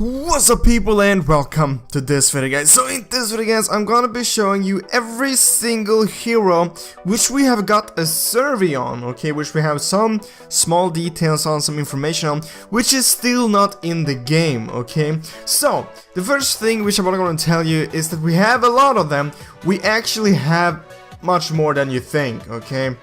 What's up people and welcome to this video guys. So in this video guys, I'm gonna be showing you every single hero which we have got a survey on, okay, which we have some small details on, some information on, which is still not in the game, okay. So the first thing which I'm gonna tell you is that we have a lot of them. We actually have much more than you think, okay.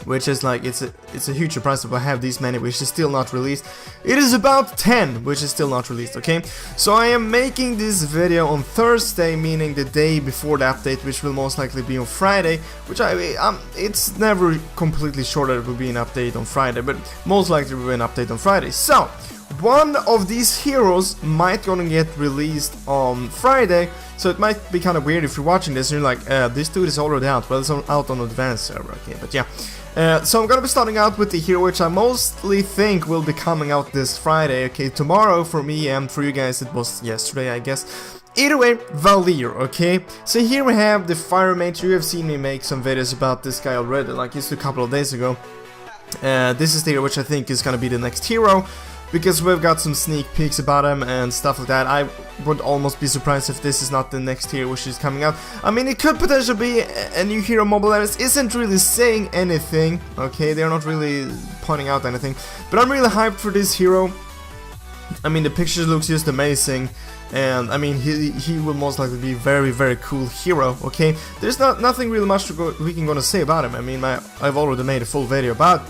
Which is like, it's a huge surprise that we have these many which is still not released. It is about 10 which is still not released, okay? So I am making this video on Thursday, meaning the day before the update, which will most likely be on Friday, which it's never completely sure that it will be an update on Friday, but most likely will be an update on Friday. So one of these heroes might gonna get released on Friday, so it might be kind of weird if you're watching this and you're like, this dude is already out. Well, it's out on advanced server, okay, but yeah. So I'm gonna be starting out with the hero which I mostly think will be coming out this Friday, okay, tomorrow for me, and for you guys it was yesterday, I guess. Either way, Valier, okay? So here we have the Fire Mage. You have seen me make some videos about this guy already, like just a couple of days ago. This is the hero which I think is gonna be the next hero, because we've got some sneak peeks about him and stuff like that. I would almost be surprised if this is not the next hero which is coming out. I mean, it could potentially be a new hero. Mobile Legends isn't really saying anything, okay? They're not really pointing out anything. But I'm really hyped for this hero. I mean, the picture looks just amazing. And I mean, he will most likely be very, very cool hero, okay? There's nothing really much we can gonna say about him. I mean, I've already made a full video about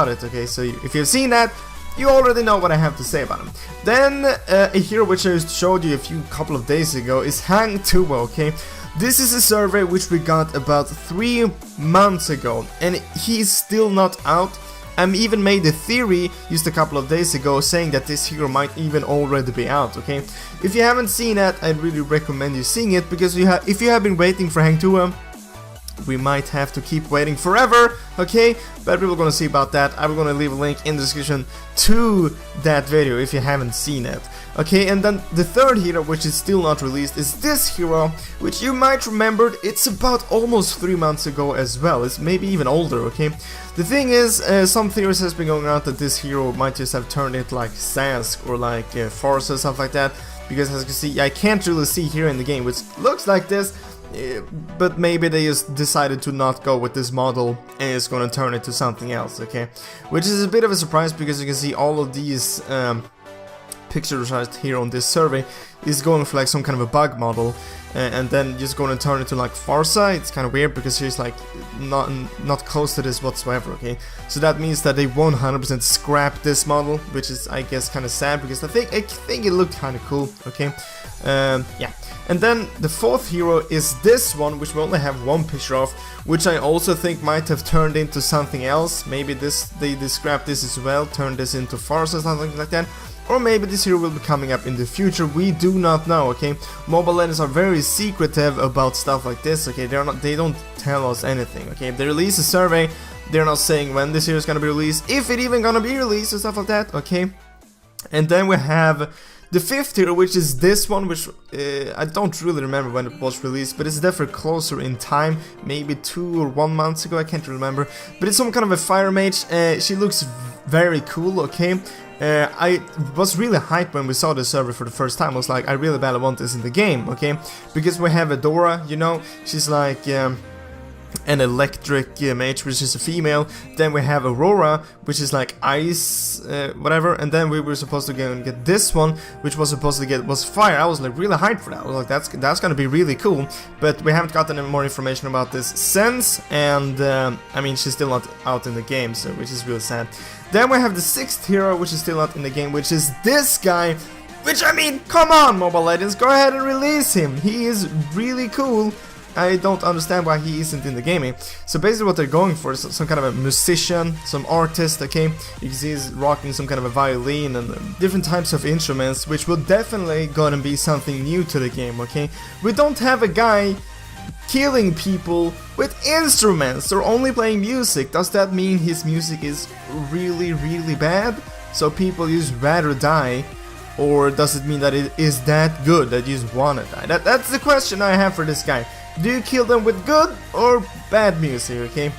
it, okay? So if you've seen that, you already know what I have to say about him. Then a hero which I showed you a couple of days ago is Hang Tuo, okay? This is a survey which we got about 3 months ago, and he's still not out. I even made a theory just a couple of days ago saying that this hero might even already be out, okay? If you haven't seen that, I'd really recommend you seeing it, because if you have been waiting for Hang Tuo, we might have to keep waiting forever, okay? But we're gonna see about that. I'm gonna leave a link in the description to that video if you haven't seen it, okay? And then the third hero which is still not released is this hero, which you might remember. It's about almost 3 months ago as well. It's maybe even older, okay? The thing is, some theories has been going around that this hero might just have turned into like Sask or like Force or stuff like that, because as you can see, I can't really see here in the game, which looks like this. But maybe they just decided to not go with this model and it's gonna turn it to something else, okay? Which is a bit of a surprise, because you can see all of these pictures right here on this survey is going for like some kind of a bug model, and then just going to turn it to like Farsa. It's kind of weird because she's like not close to this whatsoever, okay? So that means that they 100% scrap this model, which is, I guess, kind of sad, because I think it looked kind of cool, okay? Yeah. And then the fourth hero is this one, which we only have one picture of, which I also think might have turned into something else. Maybe they scrapped this as well, turned this into Farsa or something like that. Or maybe this hero will be coming up in the future. We do not know, okay? Mobile Legends are very secretive about stuff like this, okay? They don't tell us anything, okay? If they release a survey, they're not saying when this hero is gonna be released, if it even gonna be released and stuff like that, okay? And then we have the fifth hero, which is this one, which I don't really remember when it was released, but it's definitely closer in time, maybe 2 or 1 month ago, I can't remember. But it's some kind of a Fire Mage. She looks very cool, okay? I was really hyped when we saw the server for the first time. I was like, I really badly want this in the game, okay? Because we have Adora, you know, she's like an electric mage, which is a female. Then we have Aurora, which is like ice, whatever. And then we were supposed to go and get this one, which was supposed to get was fire. I was like really hyped for that. I was like, that's gonna be really cool. But we haven't gotten any more information about this since, and I mean, she's still not out in the game, so which is really sad. Then we have the sixth hero, which is still not in the game, which is this guy. Which, I mean, come on, Mobile Legends, go ahead and release him. He is really cool. I don't understand why he isn't in the gaming. So basically what they're going for is some kind of a musician, some artist, okay? You can see he's rocking some kind of a violin and different types of instruments, which will definitely gonna be something new to the game, okay? We don't have a guy killing people with instruments. They're only playing music. Does that mean his music is really, really bad? So people just rather die? Or does it mean that it is that good that you just wanna die? That's the question I have for this guy. Do you kill them with good or bad music, okay?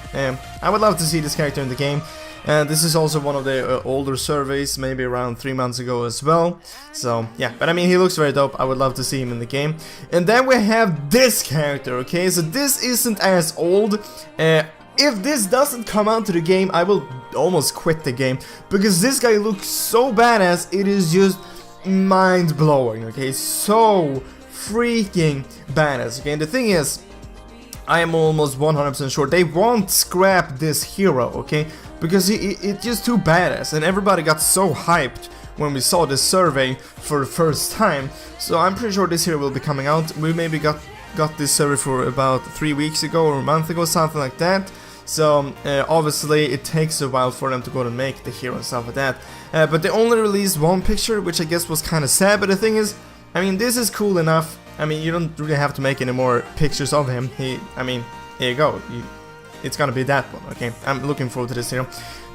I would love to see this character in the game. And this is also one of the older surveys, maybe around 3 months ago as well. So yeah, but I mean, he looks very dope. I would love to see him in the game. And then we have this character, okay? So this isn't as old. If this doesn't come out to the game, I will almost quit the game, because this guy looks so badass. It is just mind-blowing, okay? So freaking badass, okay? And the thing is, I am almost 100% sure they won't scrap this hero, okay? Because it's just too badass, and everybody got so hyped when we saw this survey for the first time. So I'm pretty sure this hero will be coming out. We maybe got this survey for about 3 weeks ago or a month ago, something like that. So obviously it takes a while for them to go and make the hero and stuff like that. But they only released one picture, which I guess was kind of sad. But the thing is, I mean, this is cool enough. I mean, you don't really have to make any more pictures of him. I mean, here you go. It's gonna be that one, okay? I'm looking forward to this hero.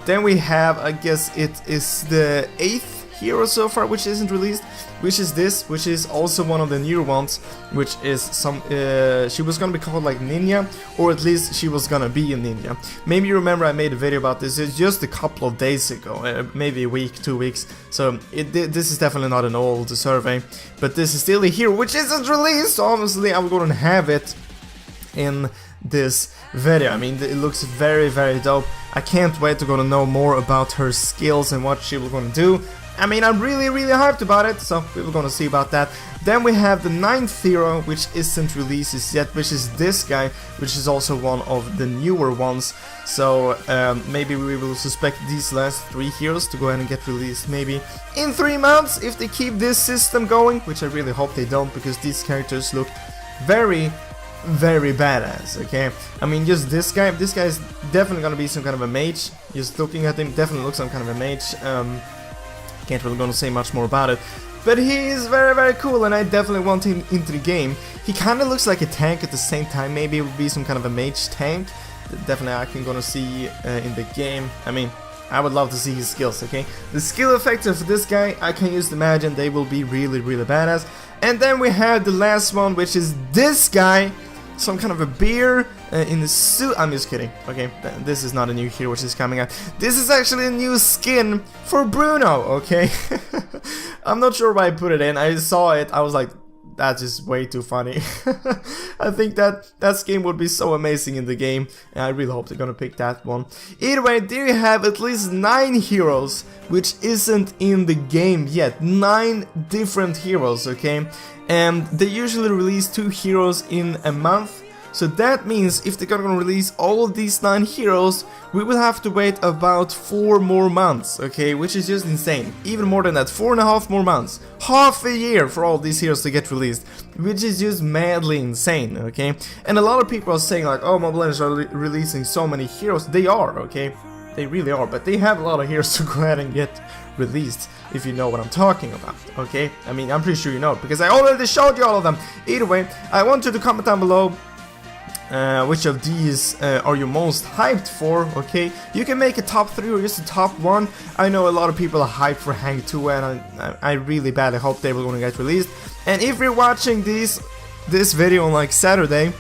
Then we have, I guess it is the 8th hero so far, which isn't released, which is this, which is also one of the newer ones, which is some, she was gonna be called like Ninja, or at least she was gonna be a ninja. Maybe you remember I made a video about this, it's just a couple of days ago, maybe a week, 2 weeks, so this is definitely not an old survey, but this is still a hero which isn't released, so obviously I'm gonna have it in this video. I mean, it looks very, very dope. I can't wait to go to know more about her skills and what she was gonna do. I mean, I'm really, really hyped about it, so we're gonna see about that. Then we have the 9th hero, which isn't released yet, which is this guy, which is also one of the newer ones. So maybe we will suspect these last 3 heroes to go ahead and get released maybe in 3 months if they keep this system going, which I really hope they don't, because these characters look very, very badass, okay? I mean, just this guy is definitely gonna be some kind of a mage. Just looking at him, definitely looks some kind of a mage. Can't really gonna say much more about it, but he is very, very cool, and I definitely want him into the game. He kind of looks like a tank at the same time. Maybe it would be some kind of a mage tank. Definitely I can gonna see in the game. I mean, I would love to see his skills, okay? The skill effects of this guy, I can just imagine they will be really, really badass. And then we have the last one, which is this guy. Some kind of a bear in the suit. I'm just kidding. Okay, this is not a new hero which is coming out. This is actually a new skin for Bruno, okay? I'm not sure why I put it in. I saw it, I was like, that's just way too funny. I think that skin would be so amazing in the game, and I really hope they're gonna pick that one. Either way, there you have at least 9 heroes which isn't in the game yet. 9 different heroes, okay? And they usually release 2 heroes in a month. So that means if they're gonna release all of these 9 heroes, we will have to wait about 4 more months, okay? Which is just insane. Even more than that, 4.5 more months. Half a year for all these heroes to get released, which is just madly insane, okay? And a lot of people are saying like, oh, Mobile Legends are releasing so many heroes. They are, okay? They really are, but they have a lot of heroes to go ahead and get released, if you know what I'm talking about, okay? I mean, I'm pretty sure you know, because I already showed you all of them. Either way, I want you to comment down below which of these are you most hyped for, okay? You can make a top 3 or just a top 1. I know a lot of people are hyped for Hang 2, and I really badly hope they will gonna get released. And if you're watching this video on like Saturday,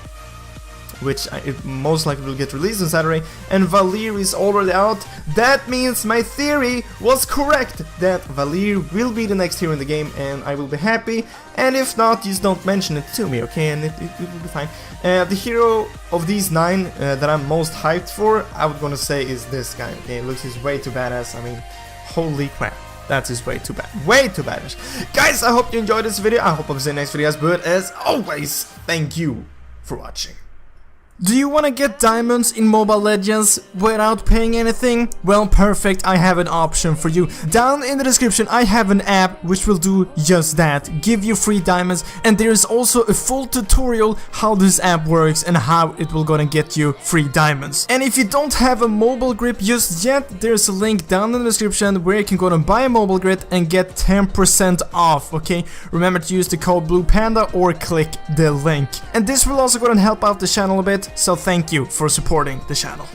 which it most likely will get released on Saturday, and Valeer is already out, that means my theory was correct, that Valeer will be the next hero in the game, and I will be happy. And if not, just don't mention it to me, okay, and it will be fine. The hero of these 9 that I'm most hyped for, I was gonna say, is this guy, okay? It looks just way too badass. I mean, holy crap. That is way too bad. Way too badass. Guys, I hope you enjoyed this video. I hope I'll see you in the next video, guys, but as always, thank you for watching. Do you want to get diamonds in Mobile Legends without paying anything? Well, perfect, I have an option for you. Down in the description I have an app which will do just that, give you free diamonds, and there is also a full tutorial how this app works and how it will gonna get you free diamonds. And if you don't have a mobile grip just yet, there's a link down in the description where you can go and buy a mobile grip and get 10% off, okay? Remember to use the code BluePanda or click the link. And this will also go and help out the channel a bit. So thank you for supporting the channel.